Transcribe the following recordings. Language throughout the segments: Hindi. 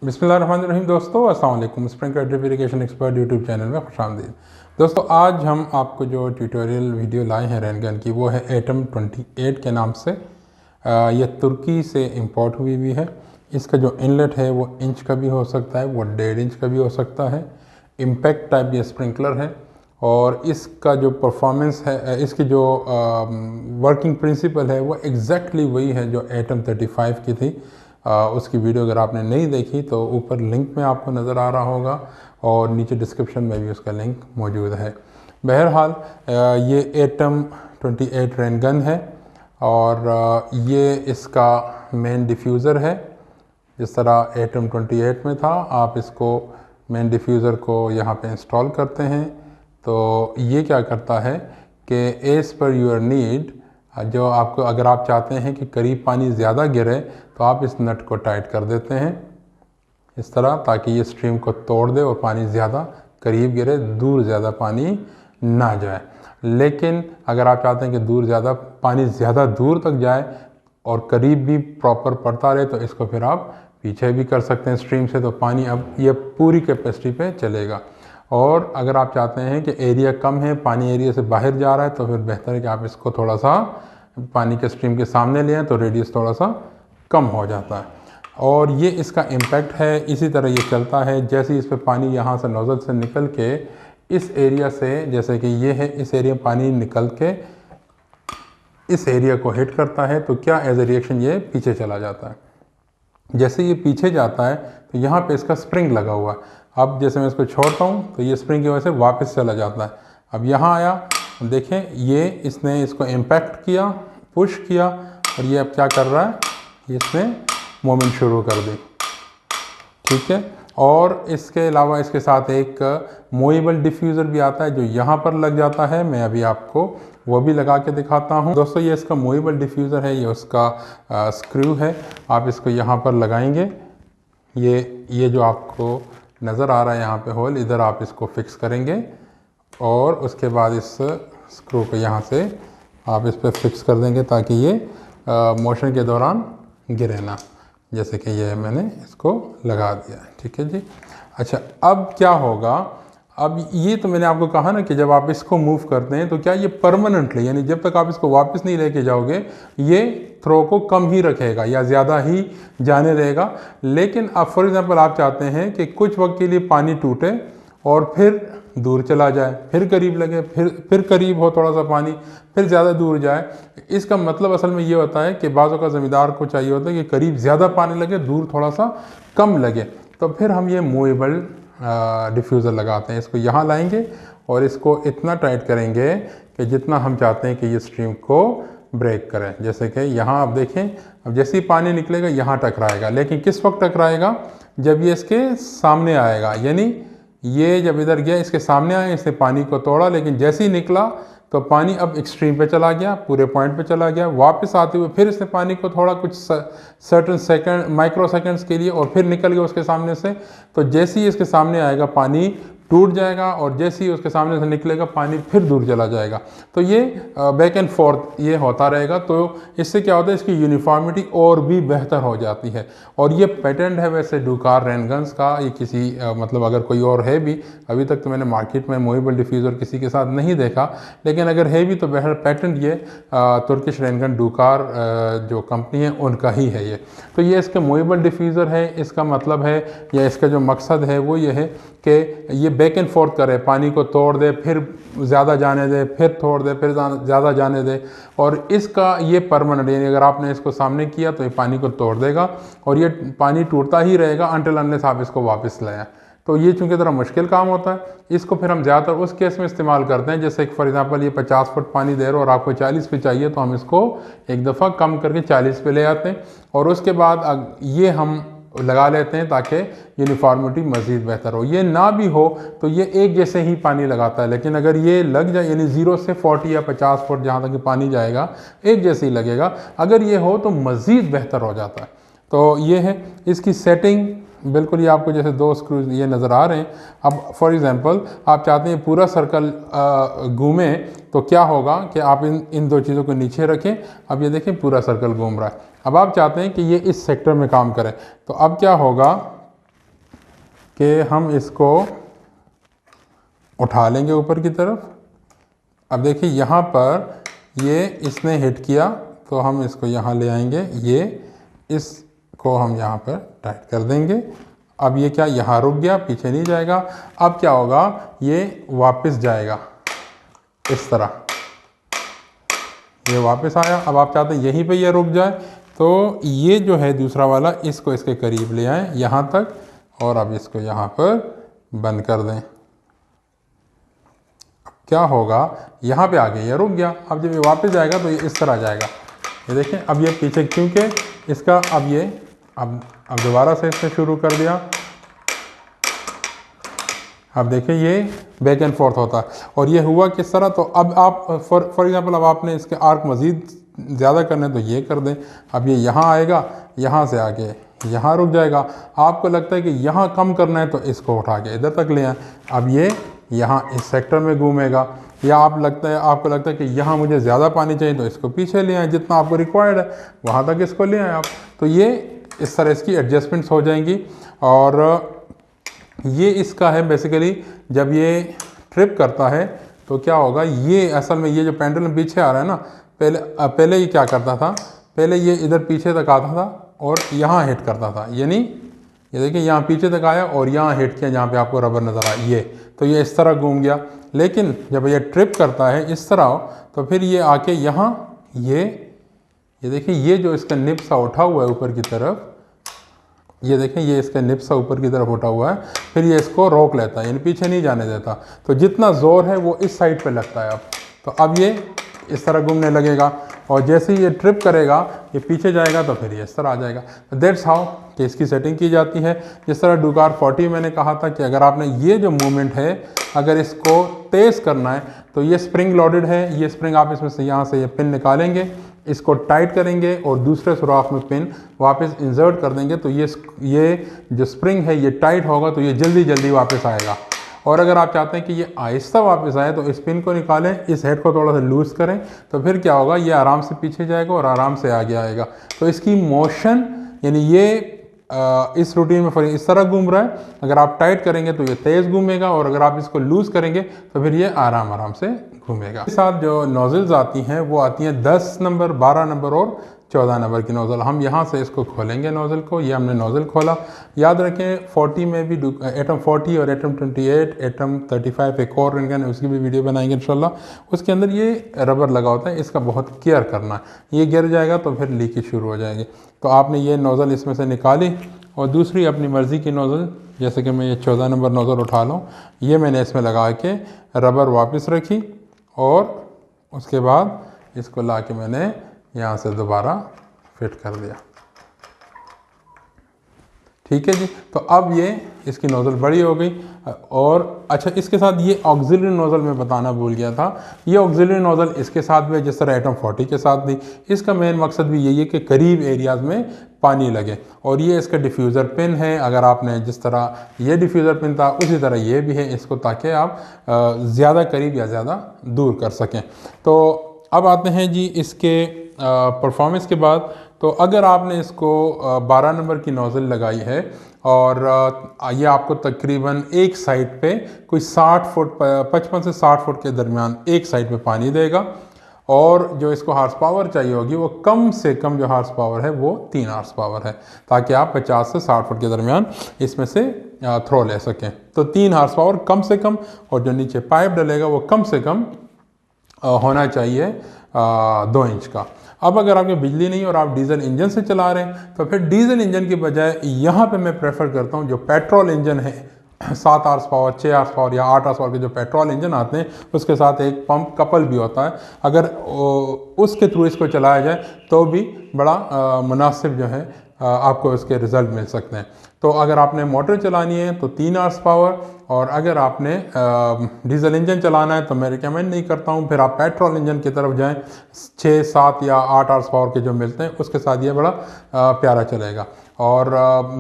बिस्मिल्लाहिर्रहमानिर्रहीम दोस्तों, अस्सलाम वालेकुम। Sprinkler drip irrigation expert YouTube channel में खुशामदीद। दोस्तों, आज हम आपको जो ट्यूटोरियल वीडियो लाए हैं रेनगन की, वो है एटम 28 के नाम से। यह तुर्की से इंपोर्ट हुई हुई है। इसका जो इनलेट है वो इंच का भी हो सकता है, वो 1.5 इंच का भी हो सकता है। इम्पैक्ट टाइप ये स्प्रिंकलर है और इसका जो परफॉर्मेंस है, इसकी जो वर्किंग प्रिंसिपल है वो एग्जैक्टली वही है जो एटम 35 की थी। उसकी वीडियो अगर आपने नहीं देखी तो ऊपर लिंक में आपको नज़र आ रहा होगा और नीचे डिस्क्रिप्शन में भी उसका लिंक मौजूद है। बहरहाल ये एटम 28 रेनगन है और ये इसका मेन डिफ्यूज़र है। जिस तरह एटम 28 में था, आप इसको मेन डिफ्यूज़र को यहाँ पे इंस्टॉल करते हैं तो ये क्या करता है कि एज़ पर योर नीड, जो आपको अगर आप चाहते हैं कि करीब पानी ज़्यादा गिरे तो आप इस नट को टाइट कर देते हैं इस तरह, ताकि ये स्ट्रीम को तोड़ दे और पानी ज़्यादा करीब गिरे, दूर ज़्यादा पानी ना जाए। लेकिन अगर आप चाहते हैं कि पानी ज़्यादा दूर तक जाए और करीब भी प्रॉपर पड़ता रहे तो इसको फिर आप पीछे भी कर सकते हैं स्ट्रीम से, तो पानी अब ये पूरी कैपेसिटी पे चलेगा। और अगर आप चाहते हैं कि एरिया कम है, पानी एरिया से बाहर जा रहा है, तो फिर बेहतर है कि आप इसको थोड़ा सा पानी के स्ट्रीम के सामने ले आएं तो रेडियस थोड़ा सा कम हो जाता है। और ये इसका इम्पैक्ट है। इसी तरह ये चलता है, जैसे इस पर पानी यहाँ से नोज़ल से निकल के इस एरिया से, जैसे कि ये है, इस एरिया में पानी निकल के इस एरिया को हिट करता है तो क्या एज ए रिएक्शन ये पीछे चला जाता है। जैसे ये पीछे जाता है तो यहाँ पे इसका स्प्रिंग लगा हुआ है। अब जैसे मैं इसको छोड़ता हूँ तो ये स्प्रिंग की वजह से वापस चला जाता है। अब यहाँ आया, देखें ये इसने इसको इम्पैक्ट किया, पुश किया और ये अब क्या कर रहा है, इसने मूवमेंट शुरू कर दी। ठीक है। और इसके अलावा इसके साथ एक मूवेबल डिफ्यूज़र भी आता है जो यहाँ पर लग जाता है। मैं अभी आपको वो भी लगा के दिखाता हूँ। दोस्तों, ये इसका मूवेबल डिफ्यूज़र है, ये उसका स्क्रू है। आप इसको यहाँ पर लगाएंगे, ये जो आपको नज़र आ रहा है यहाँ पे होल, इधर आप इसको फिक्स करेंगे और उसके बाद इस स्क्रू को यहाँ से आप इस पर फिक्स कर देंगे ताकि ये मोशन के दौरान गिरे ना। जैसे कि ये मैंने इसको लगा दिया है। ठीक है जी। अच्छा, अब क्या होगा, अब ये तो मैंने आपको कहा ना कि जब आप इसको मूव करते हैं तो क्या ये परमानेंटली, यानी जब तक आप इसको वापस नहीं लेके जाओगे, ये थ्रो को कम ही रखेगा या ज़्यादा ही जाने देगा। लेकिन अब फॉर एग्ज़ाम्पल आप चाहते हैं कि कुछ वक्त के लिए पानी टूटे और फिर दूर चला जाए, फिर करीब लगे, फिर करीब हो थोड़ा सा पानी, फिर ज़्यादा दूर जाए। इसका मतलब असल में ये होता है कि बाज़ों का ज़मींदार को चाहिए होता है कि करीब ज़्यादा पानी लगे, दूर थोड़ा सा कम लगे। तो फिर हम ये मूवेबल डिफ्यूज़र लगाते हैं। इसको यहाँ लाएंगे और इसको इतना टाइट करेंगे कि जितना हम चाहते हैं कि ये स्ट्रीम को ब्रेक करें। जैसे कि यहाँ आप देखें, अब जैसे ही पानी निकलेगा यहाँ टकराएगा, लेकिन किस वक्त टकराएगा, जब ये इसके सामने आएगा। यानी ये जब इधर गया, इसके सामने आया, इसने पानी को तोड़ा, लेकिन जैसे ही निकला तो पानी अब एक्सट्रीम पे चला गया, पूरे पॉइंट पे चला गया। वापस आते हुए फिर इसने पानी को थोड़ा कुछ सर्टन सेकंड, माइक्रो सेकंड्स के लिए, और फिर निकल गया उसके सामने से। तो जैसे ही इसके सामने आएगा पानी टूट जाएगा और जैसे ही उसके सामने से निकलेगा पानी फिर दूर चला जाएगा। तो ये बैक एंड फोर्थ ये होता रहेगा। तो इससे क्या होता है, इसकी यूनिफॉर्मिटी और भी बेहतर हो जाती है। और ये पेटेंट है वैसे डूकार रेनगन्स का। ये किसी मतलब अगर कोई और है भी, अभी तक तो मैंने मार्केट में मूवेबल डिफ्यूज़र किसी के साथ नहीं देखा, लेकिन अगर है भी तो बहर पेटेंट ये तुर्किश रेनगन डूकार जो कंपनी है उनका ही है ये। तो ये इसका मूवेबल डिफ्यूज़र है। इसका मतलब है या इसका जो मकसद है वो ये है कि ये बैक एंड फोर्थ करे, पानी को तोड़ दे, फिर ज़्यादा जाने दे, फिर तोड़ दे, फिर ज़्यादा जाने दे। और इसका ये परमानेंट, यानी अगर आपने इसको सामने किया तो ये पानी को तोड़ देगा और ये पानी टूटता ही रहेगा अनटिल अनलेस आप इसको वापस ले आएं। तो ये चूँकि थोड़ा मुश्किल काम होता है, इसको फिर हम ज़्यादातर उस केस में इस्तेमाल करते हैं जैसे फॉर एग्जांपल ये 50 फुट पानी दे रहे हो और आपको 40 पे चाहिए, तो हम इसको एक दफ़ा कम करके 40 पे ले आते हैं और उसके बाद ये हम लगा लेते हैं ताकि यूनिफॉर्मिटी मज़ीद बेहतर हो। ये ना भी हो तो ये एक जैसे ही पानी लगाता है, लेकिन अगर ये लग जाए, यानी 0 से 40 या 50 फुट जहाँ तक पानी जाएगा एक जैसे ही लगेगा, अगर ये हो तो मज़ीद बेहतर हो जाता है। तो ये है इसकी सेटिंग। बिल्कुल ये आपको जैसे 2 स्क्रूज ये नज़र आ रहे हैं। अब फॉर एग्ज़ाम्पल आप चाहते हैं पूरा सर्कल घूमे, तो क्या होगा कि आप इन 2 चीज़ों को नीचे रखें। अब ये देखें पूरा सर्कल घूम रहा है। अब आप चाहते हैं कि ये इस सेक्टर में काम करें, तो अब क्या होगा कि हम इसको उठा लेंगे ऊपर की तरफ। अब देखिए यहाँ पर ये इसने हिट किया तो हम इसको यहाँ ले आएंगे, ये इसको हम यहाँ पर टाइट कर देंगे। अब ये क्या यहाँ रुक गया, पीछे नहीं जाएगा। अब क्या होगा, ये वापस जाएगा इस तरह, ये वापस आया। अब आप चाहते हैं यहीं पे ये रुक जाए, तो ये जो है दूसरा वाला, इसको इसके करीब ले आएँ यहाँ तक, और अब इसको यहाँ पर बंद कर दें। क्या होगा, यहाँ पे आके ये रुक गया। अब जब ये वापस जाएगा तो ये इस तरह जाएगा। ये देखें, अब ये पीछे, क्योंकि इसका अब ये अब दोबारा से इससे शुरू कर दिया। अब देखिए ये बैक एंड फोर्थ होता है। और ये हुआ किस तरह, तो अब आप फॉर एग्जांपल अब आपने इसके आर्क मज़ीद ज़्यादा करने तो ये कर दें। अब ये यहाँ आएगा, यहाँ से आके यहाँ रुक जाएगा। आपको लगता है कि यहाँ कम करना है तो इसको उठा के इधर तक ले आए। अब ये यहाँ इस सेक्टर में घूमेगा। या आपको लगता है कि यहाँ मुझे ज़्यादा पानी चाहिए तो इसको पीछे ले आए, जितना आपको रिक्वायर्ड है वहाँ तक इसको ले आए आप। तो ये इस तरह इसकी एडजस्टमेंट्स हो जाएंगी। और ये इसका है बेसिकली, जब ये ट्रिप करता है तो क्या होगा, ये असल में ये जो पेंडुलम पीछे आ रहा है ना, पहले ये क्या करता था, पहले ये इधर पीछे तक आता था और यहाँ हिट करता था। यानी ये देखिए यहाँ पीछे तक आया और यहाँ हिट किया, जहाँ पे आपको रबर नज़र आया ये, तो ये इस तरह घूम गया। लेकिन जब ये ट्रिप करता है इस तरह, तो फिर ये आके यहाँ ये देखिए, ये जो इसका निब सा उठा हुआ है ऊपर की तरफ, ये देखें ये इसका निब सा ऊपर की तरफ उठा हुआ है, फिर ये इसको रोक लेता है, यानी पीछे नहीं जाने देता। तो जितना ज़ोर है वो इस साइड पे लगता है। अब तो अब ये इस तरह घूमने लगेगा, और जैसे ही ये ट्रिप करेगा, ये पीछे जाएगा तो फिर ये इस तरह आ जाएगा। तो दैट्स हाउ कि इसकी सेटिंग की जाती है। जिस तरह डुकार 40 मैंने कहा था कि अगर आपने ये जो मूवमेंट है, अगर इसको तेज़ करना है तो ये स्प्रिंग लोडेड है। ये स्प्रिंग आप इसमें से यहाँ से ये पिन निकालेंगे, इसको टाइट करेंगे और दूसरे सुराख में पिन वापस इंसर्ट कर देंगे, तो ये जो स्प्रिंग है ये टाइट होगा, तो ये जल्दी जल्दी वापस आएगा। और अगर आप चाहते हैं कि ये आहिस्ता वापस आए तो इस पिन को निकालें, इस हेड को थोड़ा सा लूज़ करें, तो फिर क्या होगा, ये आराम से पीछे जाएगा और आराम से आगे आएगा। तो इसकी मोशन, यानी ये इस रूटीन में इस तरह घूम रहा है। अगर आप टाइट करेंगे तो ये तेज़ घूमेगा, और अगर आप इसको लूज़ करेंगे तो फिर ये आराम आराम से घूमेगा। इसके साथ जो नोज़ल्स आती हैं वो आती हैं 10 नंबर, 12 नंबर और 14 नंबर की नोज़ल। हम यहाँ से इसको खोलेंगे नोज़ल को। ये हमने नोज़ल खोला। याद रखें 40 में भी एटम 40 और एटम 28, एटम 35 एक और रेनगन है, उसकी भी वीडियो बनाएंगे इंशाल्लाह। उसके अंदर ये रबर लगा होता है, इसका बहुत केयर करना है। ये गिर जाएगा तो फिर लीकेज शुरू हो जाएगी। तो आपने ये नोज़ल इसमें से निकाली और दूसरी अपनी मर्ज़ी की नोज़ल, जैसे कि मैं ये 14 नंबर नोज़ल उठा लूँ, ये मैंने इसमें लगा के रबर वापस रखी और उसके बाद इसको ला के मैंने यहाँ से दोबारा फिट कर दिया। ठीक है जी। तो अब ये इसकी नोज़ल बड़ी हो गई। और अच्छा, इसके साथ ये ऑक्सिलरी नोज़ल मैं बताना भूल गया था। ये ऑक्सिलरी नोज़ल इसके साथ भी, जिस तरह एटम 40 के साथ भी, इसका मेन मकसद भी यही है कि करीब एरियाज़ में पानी लगे। और ये इसका डिफ्यूज़र पिन है। अगर आपने जिस तरह ये डिफ्यूज़र पिन था उसी तरह ये भी है इसको, ताकि आप ज़्यादा करीब या ज़्यादा दूर कर सकें। तो अब आते हैं जी इसके परफॉर्मेंस के बाद। तो अगर आपने इसको 12 नंबर की नोज़ल लगाई है और ये आपको तकरीबन एक साइड पे कोई 60 फुट 55 से 60 फुट के दरमियान एक साइड पे पानी देगा, और जो इसको हार्स पावर चाहिए होगी वो कम से कम जो हार्स पावर है वो 3 हार्स पावर है, ताकि आप 50 से 60 फुट के दरमियान इसमें से थ्रो ले सकें। तो 3 हार्स पावर कम से कम, और जो नीचे पाइप डलेगा वो कम से कम होना चाहिए 2 इंच का। अब अगर आपके बिजली नहीं और आप डीजल इंजन से चला रहे हैं तो फिर डीजल इंजन की बजाय यहाँ पे मैं प्रेफर करता हूँ जो पेट्रोल इंजन है, 7 हार्स पावर, 6 हार्स पावर या 8 हार्स पावर के जो पेट्रोल इंजन आते हैं, उसके साथ एक पंप कपल भी होता है। अगर उसके थ्रू इसको चलाया जाए तो भी बड़ा मुनासिब जो है आपको इसके रिज़ल्ट मिल सकते हैं। तो अगर आपने मोटर चलानी है तो 3 हार्स पावर, और अगर आपने डीजल इंजन चलाना है तो मैं रिकमेंड नहीं करता हूँ, फिर आप पेट्रोल इंजन की तरफ जाएं। 6, 7 या 8 हार्स पावर के जो मिलते हैं उसके साथ ये बड़ा प्यारा चलेगा। और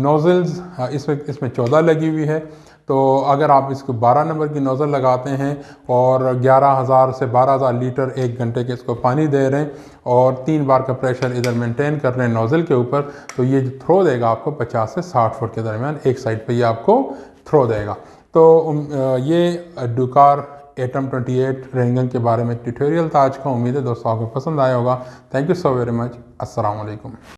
नोज़ल्स इसमें 14 लगी हुई है। तो अगर आप इसको 12 नंबर की नोज़ल लगाते हैं और 11,000 से 12,000 लीटर एक घंटे के इसको पानी दे रहे हैं और 3 बार का प्रेशर इधर मेंटेन कर रहे हैं नोज़ल के ऊपर, तो ये थ्रो देगा आपको 50 से 60 फुट के दरमियान एक साइड पे ये आपको थ्रो देगा। तो ये डुकार एटम 28 रेनगन के बारे में ट्यूटोरियल था आज का। उम्मीद है दोस्तों आपको पसंद आया होगा। Thank you so very much. अस्सलाम वालेकुम।